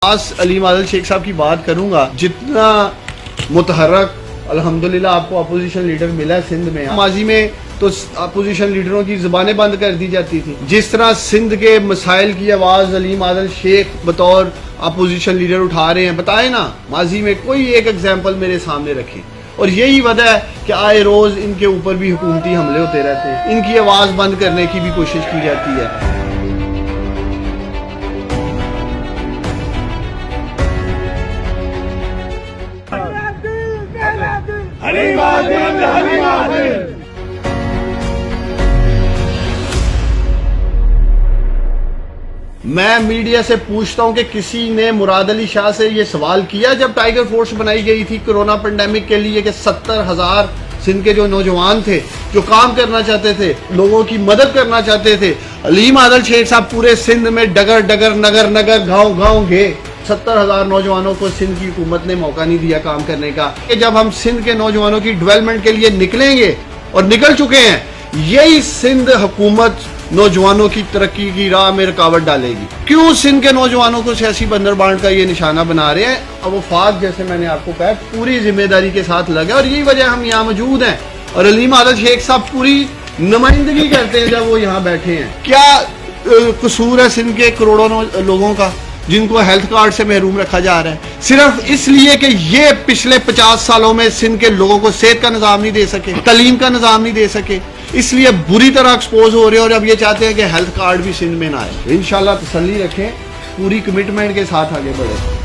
अलीम आदिल शेख साहब की बात करूंगा, जितना मुतहर्रक अल्हम्दुलिल्लाह आपको अपोजिशन लीडर मिला है सिंध में। माजी में तो अपोजिशन लीडरों की जुबानें बंद कर दी जाती थी। जिस तरह सिंध के मसाइल की आवाज अलीम आदिल शेख बतौर अपोजिशन लीडर उठा रहे हैं, बताए ना माजी में कोई एक एग्जाम्पल मेरे सामने रखें। और यही वजह है कि आए रोज इनके ऊपर भी हुकूमती हमले होते रहते हैं, इनकी आवाज बंद करने की भी कोशिश की जाती है। मैं मीडिया से पूछता हूं कि किसी ने मुराद अली शाह से ये सवाल किया जब टाइगर फोर्स बनाई गई थी कोरोना पेंडेमिक के लिए कि 70,000 सिंध के जो नौजवान थे जो काम करना चाहते थे, लोगों की मदद करना चाहते थे, अलीम आदिल शेख साहब पूरे सिंध में डगर डगर नगर नगर गांव गांव गए। 70,000 नौजवानों को सिंध की हुकूमत ने मौका नहीं दिया काम करने का। कि जब हम सिंध के नौजवानों की डेवलपमेंट के लिए निकलेंगे और निकल चुके हैं, यही सिंध हुकूमत नौजवानों की तरक्की की राह में रुकावट डालेगी। क्यों सिंध के नौजवानों को सियासी बंदरबांट का ये निशाना बना रहे हैं? अब वफाक जैसे मैंने आपको कहा पूरी जिम्मेदारी के साथ लगे और यही वजह हम यहाँ मौजूद हैं। और अलीम आदिल शेख साहब पूरी नुमाइंदगी करते हैं जब वो यहाँ बैठे हैं। क्या कसूर है सिंध के करोड़ों लोगों का जिनको हेल्थ कार्ड से महरूम रखा जा रहा है, सिर्फ इसलिए कि ये पिछले 50 सालों में सिंध के लोगों को सेहत का निजाम नहीं दे सके, तालीम का निजाम नहीं दे सके, इसलिए बुरी तरह एक्सपोज हो रहे हैं। और अब ये चाहते हैं कि हेल्थ कार्ड भी सिंध में ना आए। इंशाल्लाह तसल्ली रखें, पूरी कमिटमेंट के साथ आगे बढ़े।